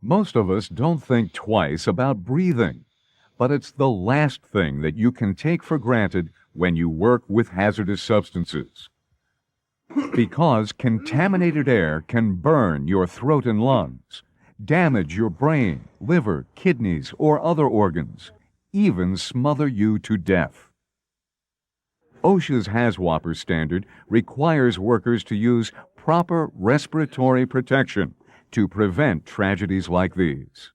Most of us don't think twice about breathing, but it's the last thing that you can take for granted when you work with hazardous substances. Because contaminated air can burn your throat and lungs, damage your brain, liver, kidneys, or other organs, even smother you to death. OSHA's HAZWOPER standard requires workers to use proper respiratory protection to prevent tragedies like these.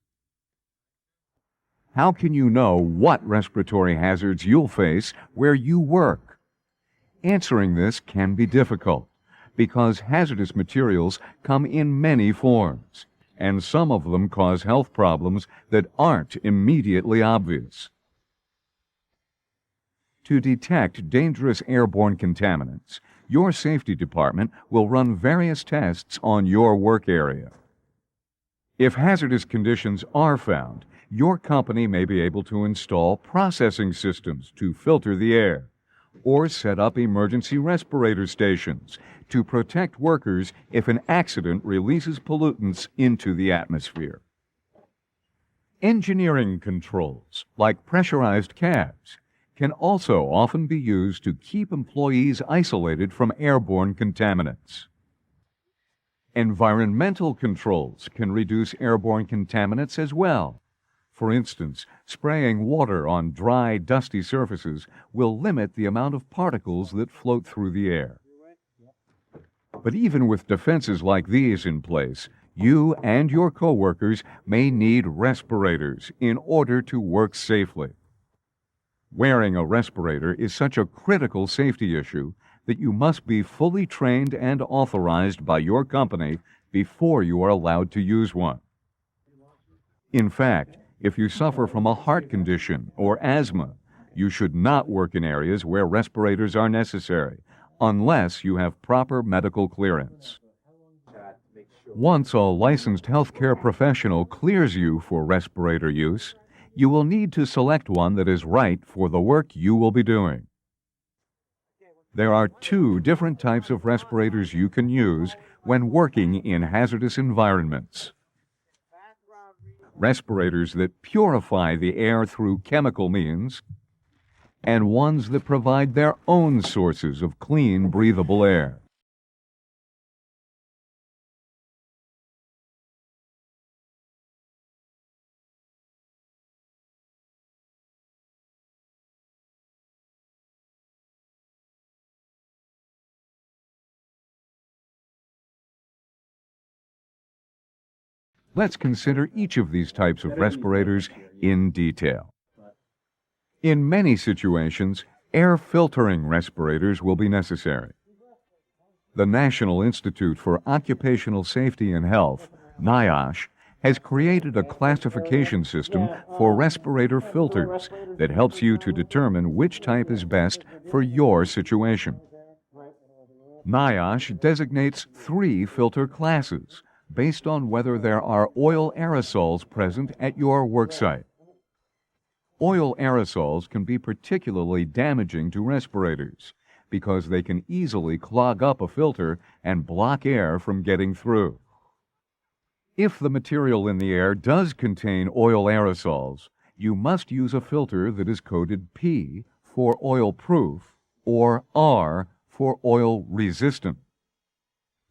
How can you know what respiratory hazards you'll face where you work? Answering this can be difficult because hazardous materials come in many forms, and some of them cause health problems that aren't immediately obvious. To detect dangerous airborne contaminants, your safety department will run various tests on your work area. If hazardous conditions are found, your company may be able to install processing systems to filter the air, or set up emergency respirator stations to protect workers if an accident releases pollutants into the atmosphere. Engineering controls, like pressurized cabs, can also often be used to keep employees isolated from airborne contaminants. Environmental controls can reduce airborne contaminants as well. For instance, spraying water on dry, dusty surfaces will limit the amount of particles that float through the air. But even with defenses like these in place, you and your coworkers may need respirators in order to work safely. Wearing a respirator is such a critical safety issue that you must be fully trained and authorized by your company before you are allowed to use one. In fact, if you suffer from a heart condition or asthma, you should not work in areas where respirators are necessary, unless you have proper medical clearance. Once a licensed healthcare professional clears you for respirator use, you will need to select one that is right for the work you will be doing. There are two different types of respirators you can use when working in hazardous environments. Respirators that purify the air through chemical means, and ones that provide their own sources of clean, breathable air. Let's consider each of these types of respirators in detail. In many situations, air filtering respirators will be necessary. The National Institute for Occupational Safety and Health, NIOSH, has created a classification system for respirator filters that helps you to determine which type is best for your situation. NIOSH designates 3 filter classes based on whether there are oil aerosols present at your worksite. Oil aerosols can be particularly damaging to respirators because they can easily clog up a filter and block air from getting through. If the material in the air does contain oil aerosols, you must use a filter that is coded P for oil-proof or R for oil-resistant.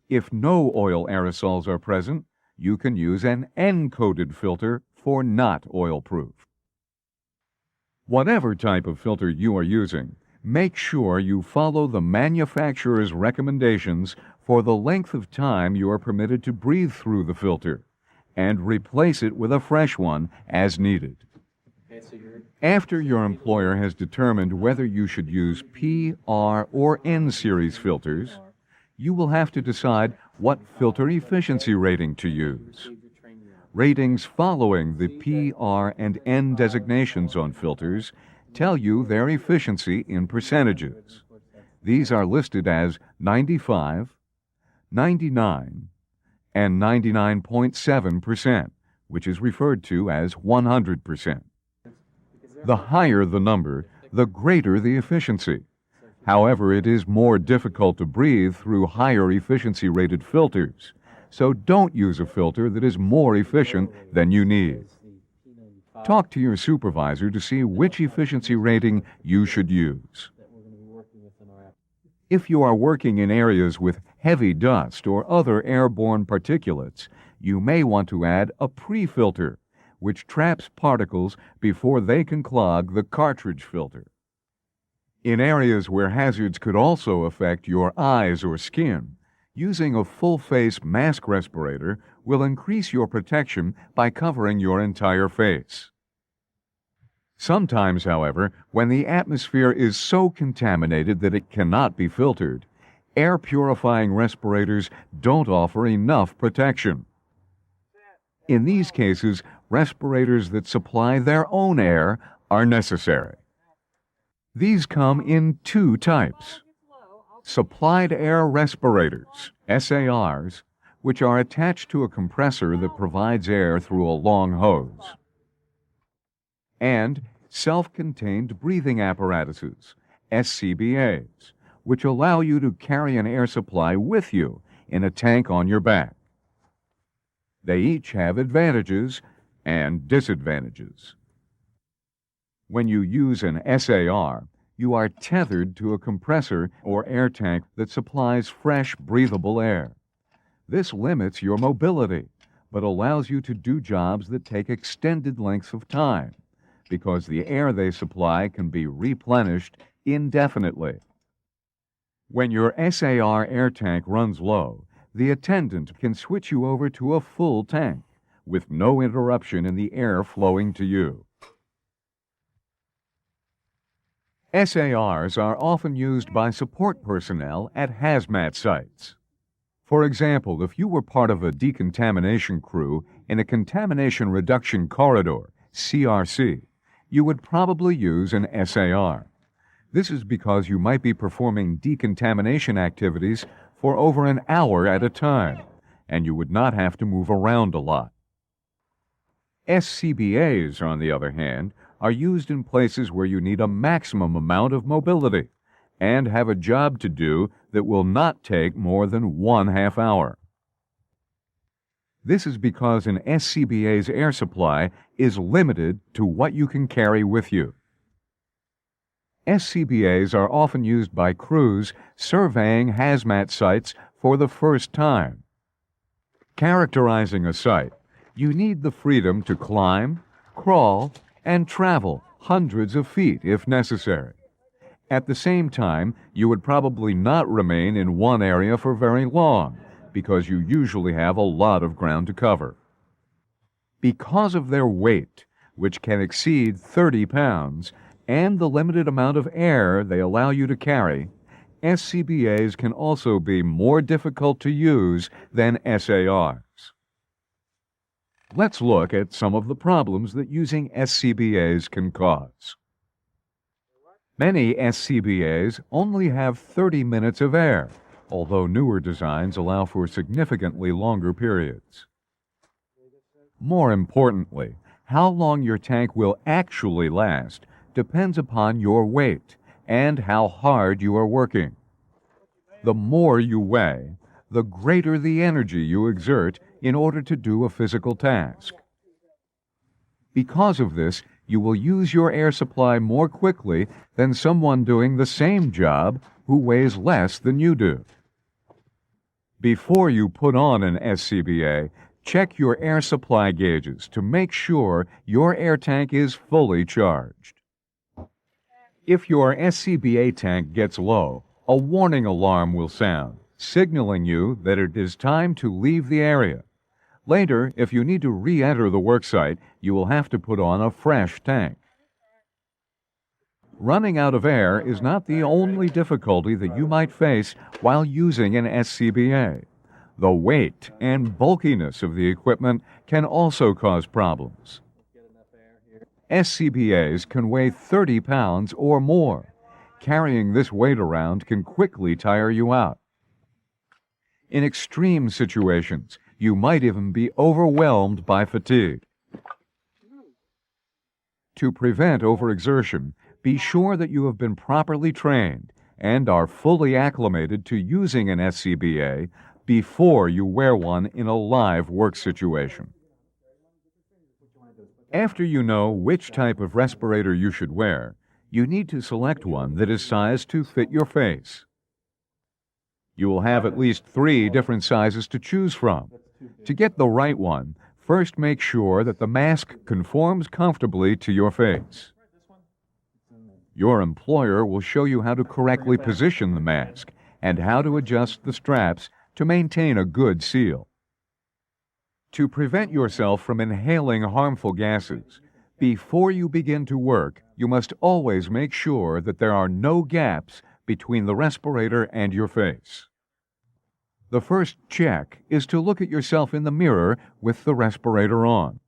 If no oil aerosols are present, you can use an N-coded filter for not oil-proof. Whatever type of filter you are using, make sure you follow the manufacturer's recommendations for the length of time you are permitted to breathe through the filter, and replace it with a fresh one as needed. After your employer has determined whether you should use P, R, or N series filters, you will have to decide what filter efficiency rating to use. Ratings following the P, R, and N designations on filters tell you their efficiency in percentages. These are listed as 95, 99, and 99.7%, which is referred to as 100%. The higher the number, the greater the efficiency. However, it is more difficult to breathe through higher efficiency rated filters, so don't use a filter that is more efficient than you need. Talk to your supervisor to see which efficiency rating you should use. If you are working in areas with heavy dust or other airborne particulates, you may want to add a pre-filter, which traps particles before they can clog the cartridge filter. In areas where hazards could also affect your eyes or skin, using a full-face mask respirator will increase your protection by covering your entire face. Sometimes, however, when the atmosphere is so contaminated that it cannot be filtered, air-purifying respirators don't offer enough protection. In these cases, respirators that supply their own air are necessary. These come in two types: supplied air respirators, SARs, which are attached to a compressor that provides air through a long hose, and self-contained breathing apparatuses, SCBAs, which allow you to carry an air supply with you in a tank on your back. They each have advantages and disadvantages. When you use an SAR, you are tethered to a compressor or air tank that supplies fresh, breathable air. This limits your mobility, but allows you to do jobs that take extended lengths of time, because the air they supply can be replenished indefinitely. When your SAR air tank runs low, the attendant can switch you over to a full tank, with no interruption in the air flowing to you. SARs are often used by support personnel at hazmat sites. For example, if you were part of a decontamination crew in a contamination reduction corridor, CRC, you would probably use an SAR. This is because you might be performing decontamination activities for over an hour at a time, and you would not have to move around a lot. SCBAs, on the other hand, are used in places where you need a maximum amount of mobility and have a job to do that will not take more than 1/2 hour. This is because an SCBA's air supply is limited to what you can carry with you. SCBAs are often used by crews surveying hazmat sites for the first time. Characterizing a site, you need the freedom to climb, crawl, and travel hundreds of feet if necessary. At the same time, you would probably not remain in one area for very long, because you usually have a lot of ground to cover. Because of their weight, which can exceed 30 pounds, and the limited amount of air they allow you to carry, SCBAs can also be more difficult to use than SARs. Let's look at some of the problems that using SCBAs can cause. Many SCBAs only have 30 minutes of air, although newer designs allow for significantly longer periods. More importantly, how long your tank will actually last depends upon your weight and how hard you are working. The more you weigh, the greater the energy you exert in order to do a physical task. Because of this, you will use your air supply more quickly than someone doing the same job who weighs less than you do. Before you put on an SCBA, check your air supply gauges to make sure your air tank is fully charged. If your SCBA tank gets low, a warning alarm will sound, signaling you that it is time to leave the area. Later, if you need to re-enter the worksite, you will have to put on a fresh tank. Running out of air is not the only difficulty that you might face while using an SCBA. The weight and bulkiness of the equipment can also cause problems. SCBAs can weigh 30 pounds or more. Carrying this weight around can quickly tire you out. In extreme situations, you might even be overwhelmed by fatigue. To prevent overexertion, be sure that you have been properly trained and are fully acclimated to using an SCBA before you wear one in a live work situation. After you know which type of respirator you should wear, you need to select one that is sized to fit your face. You will have at least 3 different sizes to choose from. To get the right one, first make sure that the mask conforms comfortably to your face. Your employer will show you how to correctly position the mask and how to adjust the straps to maintain a good seal. To prevent yourself from inhaling harmful gases, before you begin to work, you must always make sure that there are no gaps between the respirator and your face. The first check is to look at yourself in the mirror with the respirator on.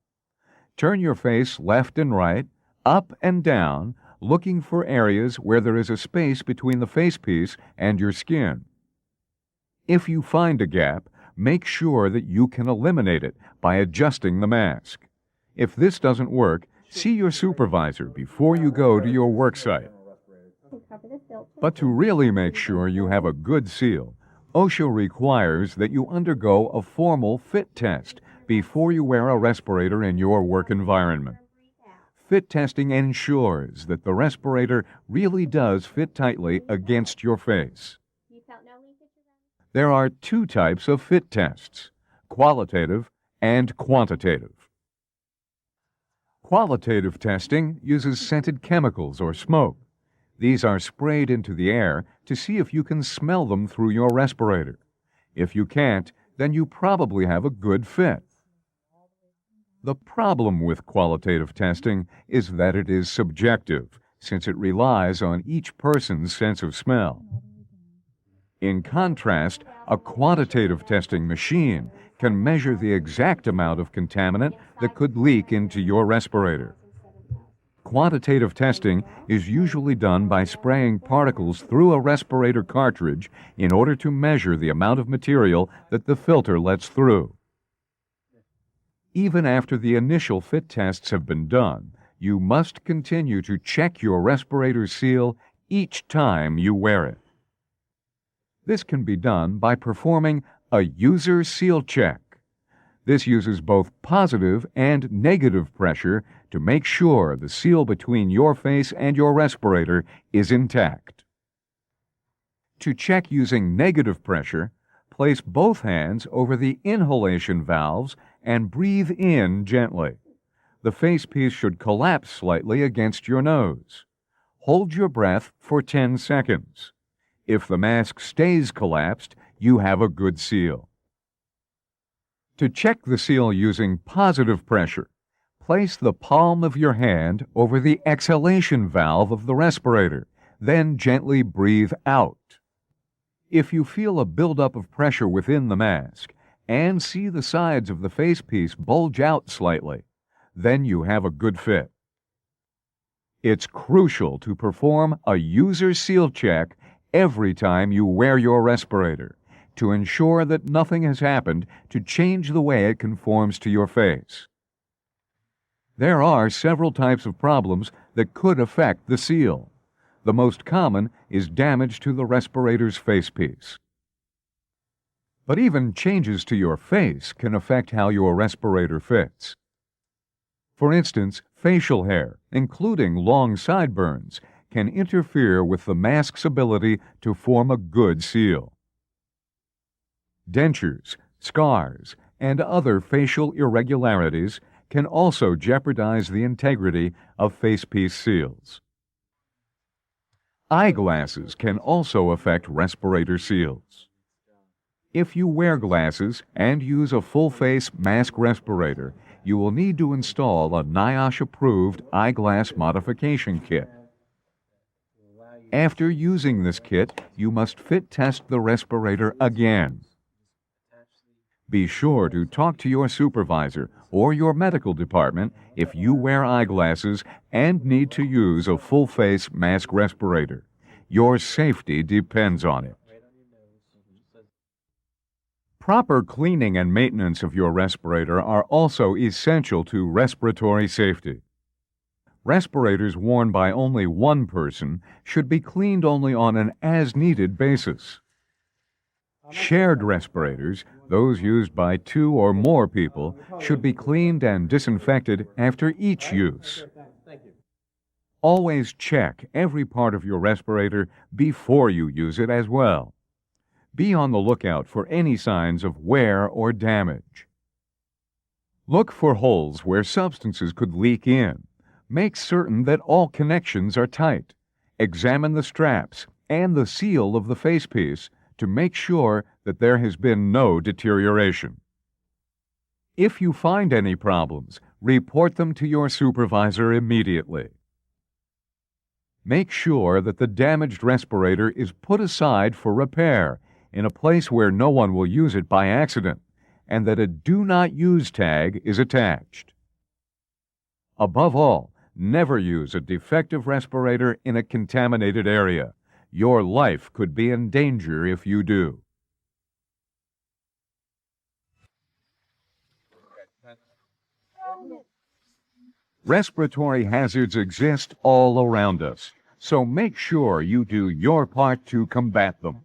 Turn your face left and right, up and down, looking for areas where there is a space between the facepiece and your skin. If you find a gap, make sure that you can eliminate it by adjusting the mask. If this doesn't work, see your supervisor before you go to your work site. But to really make sure you have a good seal, OSHA requires that you undergo a formal fit test before you wear a respirator in your work environment. Fit testing ensures that the respirator really does fit tightly against your face. There are 2 types of fit tests, qualitative and quantitative. Qualitative testing uses scented chemicals or smoke. These are sprayed into the air to see if you can smell them through your respirator. If you can't, then you probably have a good fit. The problem with qualitative testing is that it is subjective, since it relies on each person's sense of smell. In contrast, a quantitative testing machine can measure the exact amount of contaminant that could leak into your respirator. Quantitative testing is usually done by spraying particles through a respirator cartridge in order to measure the amount of material that the filter lets through. Even after the initial fit tests have been done, you must continue to check your respirator seal each time you wear it. This can be done by performing a user seal check. This uses both positive and negative pressure to make sure the seal between your face and your respirator is intact. To check using negative pressure, place both hands over the inhalation valves and breathe in gently. The facepiece should collapse slightly against your nose. Hold your breath for 10 seconds. If the mask stays collapsed, you have a good seal. To check the seal using positive pressure, place the palm of your hand over the exhalation valve of the respirator, then gently breathe out. If you feel a buildup of pressure within the mask and see the sides of the facepiece bulge out slightly, then you have a good fit. It's crucial to perform a user seal check every time you wear your respirator, to ensure that nothing has happened to change the way it conforms to your face. There are several types of problems that could affect the seal. The most common is damage to the respirator's facepiece. But even changes to your face can affect how your respirator fits. For instance, facial hair, including long sideburns, can interfere with the mask's ability to form a good seal. Dentures, scars, and other facial irregularities can also jeopardize the integrity of facepiece seals. Eyeglasses can also affect respirator seals. If you wear glasses and use a full-face mask respirator, you will need to install a NIOSH-approved eyeglass modification kit. After using this kit, you must fit test the respirator again. Be sure to talk to your supervisor or your medical department if you wear eyeglasses and need to use a full-face mask respirator. Your safety depends on it. Proper cleaning and maintenance of your respirator are also essential to respiratory safety. Respirators worn by only one person should be cleaned only on an as-needed basis. Shared respirators, those used by 2 or more people, should be cleaned and disinfected after each use. Always check every part of your respirator before you use it as well. Be on the lookout for any signs of wear or damage. Look for holes where substances could leak in. Make certain that all connections are tight. Examine the straps and the seal of the facepiece to make sure that there has been no deterioration. If you find any problems, report them to your supervisor immediately. Make sure that the damaged respirator is put aside for repair in a place where no one will use it by accident, and that a Do Not Use tag is attached. Above all, never use a defective respirator in a contaminated area. Your life could be in danger if you do. Respiratory hazards exist all around us, so make sure you do your part to combat them.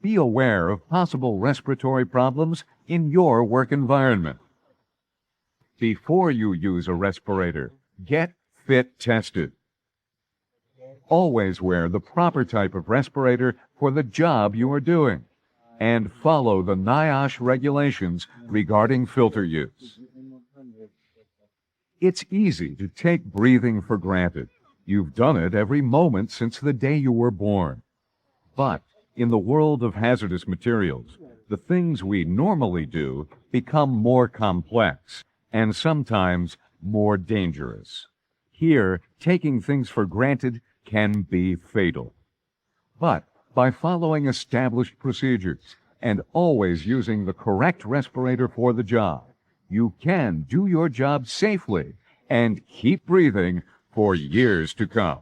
Be aware of possible respiratory problems in your work environment. Before you use a respirator, get fit tested. Always wear the proper type of respirator for the job you are doing, and follow the NIOSH regulations regarding filter use. It's easy to take breathing for granted. You've done it every moment since the day you were born. But in the world of hazardous materials, the things we normally do become more complex and sometimes more dangerous. Here, taking things for granted can be fatal. But by following established procedures and always using the correct respirator for the job, you can do your job safely and keep breathing for years to come.